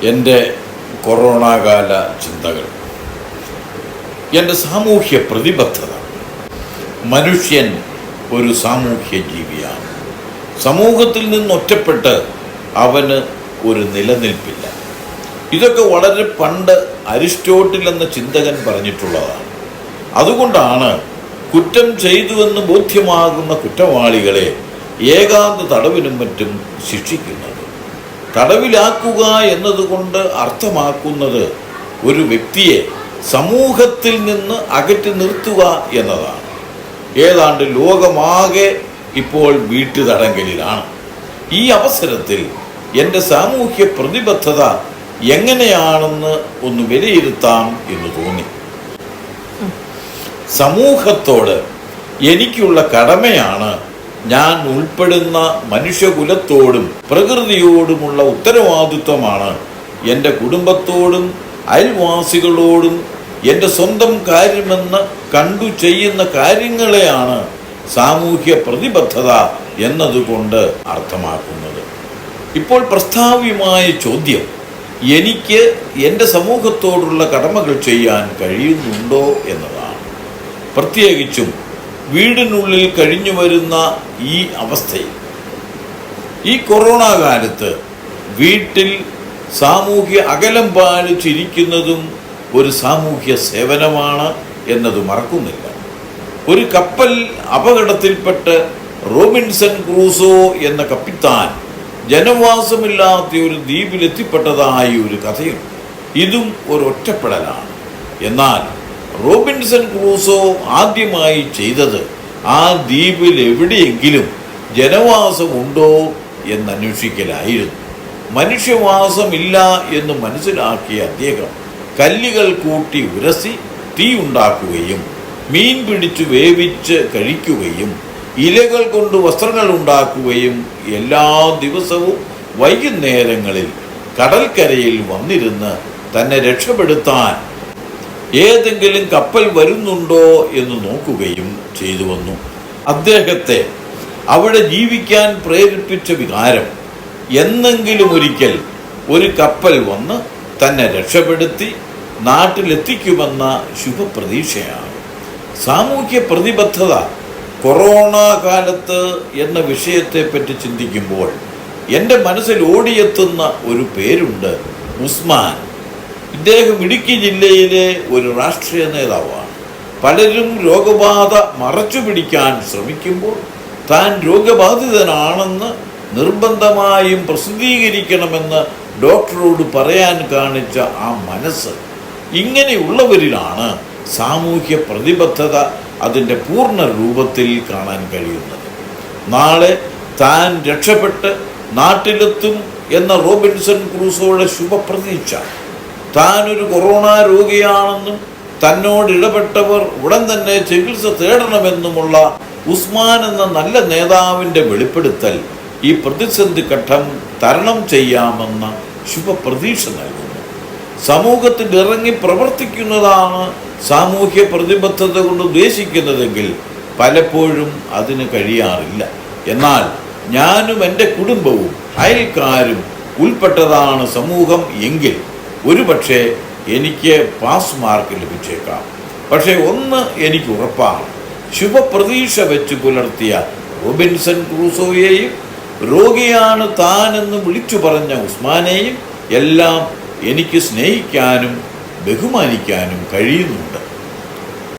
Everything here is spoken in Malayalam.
എൻ്റെ കൊറോണ കാല ചിന്തകൾ, എൻ്റെ സാമൂഹ്യ പ്രതിബദ്ധത. മനുഷ്യൻ ഒരു സാമൂഹ്യ ജീവിയാണ്. സമൂഹത്തിൽ നിന്ന് ഒറ്റപ്പെട്ട് അവന് ഒരു നിലനിൽപ്പില്ല. ഇതൊക്കെ വളരെ പണ്ട് അരിസ്റ്റോട്ടിൽ എന്ന ചിന്തകൻ പറഞ്ഞിട്ടുള്ളതാണ്. അതുകൊണ്ടാണ് കുറ്റം ചെയ്തുവെന്ന് ബോധ്യമാകുന്ന കുറ്റവാളികളെ ഏകാന്ത തടവിനും മറ്റും ശിക്ഷിക്കുന്നത്. തടവിലാക്കുക എന്നതുകൊണ്ട് അർത്ഥമാക്കുന്നത് ഒരു വ്യക്തിയെ സമൂഹത്തിൽ നിന്ന് അകറ്റി നിർത്തുക എന്നതാണ്. ഏതാണ്ട് ലോകമാകെ ഇപ്പോൾ വീട്ടുതടങ്കലിലാണ്. ഈ അവസരത്തിൽ എൻ്റെ സാമൂഹ്യ പ്രതിബദ്ധത എങ്ങനെയാണെന്ന് ഒന്ന് വിലയിരുത്താം എന്ന് തോന്നി. സമൂഹത്തോട് എനിക്കുള്ള കടമയാണ് ഞാൻ ഉൾപ്പെടുന്ന മനുഷ്യകുലത്തോടും പ്രകൃതിയോടുമുള്ള ഉത്തരവാദിത്വമാണ് എൻ്റെ കുടുംബത്തോടും അയൽവാസികളോടും എൻ്റെ സ്വന്തം കാര്യമെന്ന് കണ്ടു ചെയ്യുന്ന കാര്യങ്ങളെയാണ് സാമൂഹ്യ പ്രതിബദ്ധത എന്നതുകൊണ്ട് അർത്ഥമാക്കുന്നത്. ഇപ്പോൾ പ്രസ്താവ്യമായ ചോദ്യം, എനിക്ക് എൻ്റെ സമൂഹത്തോടുള്ള കടമകൾ ചെയ്യാൻ കഴിയുന്നുണ്ടോ എന്നതാണ്. പ്രത്യേകിച്ചും വീടിനുള്ളിൽ കഴിഞ്ഞു വരുന്ന ഈ അവസ്ഥയിൽ, ഈ കൊറോണ കാലത്ത് വീട്ടിൽ സാമൂഹ്യ അകലം പാലിച്ചിരിക്കുന്നതും ഒരു സാമൂഹ്യ സേവനമാണ് എന്നത് മറക്കുന്നില്ല. ഒരു കപ്പൽ അപകടത്തിൽപ്പെട്ട് റോബിൻസൺ ക്രൂസോ എന്ന കപ്പിത്താൻ ജനവാസമില്ലാത്ത ഒരു ദ്വീപിലെത്തിപ്പെട്ടതായി ഒരു കഥയുണ്ട്. ഇതും ഒരു ഒറ്റപ്പെടലാണ്. എന്നാൽ റോബിൻസൺ ക്രൂസോ ആദ്യമായി ചെയ്തത് ആ ദ്വീപിൽ എവിടെയെങ്കിലും ജനവാസമുണ്ടോ എന്നന്വേഷിക്കലായിരുന്നു. മനുഷ്യവാസമില്ല എന്ന് മനസ്സിലാക്കിയ അദ്ദേഹം കല്ലുകൾ കൂട്ടി ഉരസി തീ ഉണ്ടാക്കുകയും മീൻ പിടിച്ചു വേവിച്ച് കഴിക്കുകയും ഇലകൾ കൊണ്ട് വസ്ത്രങ്ങൾ ഉണ്ടാക്കുകയും എല്ലാ ദിവസവും വൈകുന്നേരങ്ങളിൽ കടൽക്കരയിൽ വന്നിരുന്ന് തന്നെ രക്ഷപ്പെടുത്താൻ ഏതെങ്കിലും കപ്പൽ വരുന്നുണ്ടോ എന്ന് നോക്കുകയും ചെയ്തു വന്നു. അദ്ദേഹത്തെ അവിടെ ജീവിക്കാൻ പ്രേരിപ്പിച്ച വികാരം എന്നെങ്കിലും ഒരിക്കൽ ഒരു കപ്പൽ വന്ന് തന്നെ രക്ഷപ്പെടുത്തി നാട്ടിലെത്തിക്കുമെന്ന ശുഭപ്രതീക്ഷയാണ്. സാമൂഹ്യ പ്രതിബദ്ധത കൊറോണ കാലത്ത് എന്ന വിഷയത്തെപ്പറ്റി ചിന്തിക്കുമ്പോൾ എൻ്റെ മനസ്സിൽ ഓടിയെത്തുന്ന ഒരു പേരുണ്ട്, ഉസ്മാൻ. ഇദ്ദേഹം ഇടുക്കി ജില്ലയിലെ ഒരു രാഷ്ട്രീയ നേതാവാണ്. പലരും രോഗബാധ മറച്ചു പിടിക്കാൻ ശ്രമിക്കുമ്പോൾ താൻ രോഗബാധിതനാണെന്ന് നിർബന്ധമായും പ്രസിദ്ധീകരിക്കണമെന്ന് ഡോക്ടറോട് പറയാൻ കാണിച്ച ആ മനസ്സ്, ഇങ്ങനെയുള്ളവരിലാണ് സാമൂഹ്യ പ്രതിബദ്ധത അതിൻ്റെ പൂർണ്ണ രൂപത്തിൽ കാണാൻ കഴിയുന്നത്. നാളെ താൻ രക്ഷപ്പെട്ട് നാട്ടിലെത്തും എന്ന റോബിൻസൺ ക്രൂസോയുടെ ശുഭപ്രതീക്ഷ, താനൊരു കൊറോണ രോഗിയാണെന്നും തന്നോട് ഇടപെട്ടവർ ഉടൻ തന്നെ ചികിത്സ തേടണമെന്നുമുള്ള ഉസ്മാൻ എന്ന നല്ല നേതാവിൻ്റെ വെളിപ്പെടുത്തൽ ഈ പ്രതിസന്ധി ഘട്ടം തരണം ചെയ്യാമെന്ന ശുഭപ്രതീക്ഷ നൽകുന്നു. സമൂഹത്തിൽ ഇറങ്ങി പ്രവർത്തിക്കുന്നതാണ് സാമൂഹ്യ പ്രതിബദ്ധത കൊണ്ട് ഉദ്ദേശിക്കുന്നതെങ്കിൽ പലപ്പോഴും അതിന് കഴിയാറില്ല. എന്നാൽ ഞാനും എൻ്റെ കുടുംബവും അയൽക്കാരും ഉൾപ്പെട്ടതാണ് സമൂഹം എങ്കിൽ ഒരുപക്ഷെ എനിക്ക് പാസ് മാർക്ക് ലഭിച്ചേക്കാം. പക്ഷേ ഒന്ന് എനിക്ക് ഉറപ്പാണ്, ശുഭപ്രതീക്ഷ വെച്ച് പുലർത്തിയ റോബിൻസൺ ക്രൂസോയെയും രോഗിയാണ് താനെന്ന് വിളിച്ചു പറഞ്ഞ ഉസ്മാനെയും എല്ലാം എനിക്ക് സ്നേഹിക്കാനും ബഹുമാനിക്കാനും കഴിയുന്നുണ്ട്.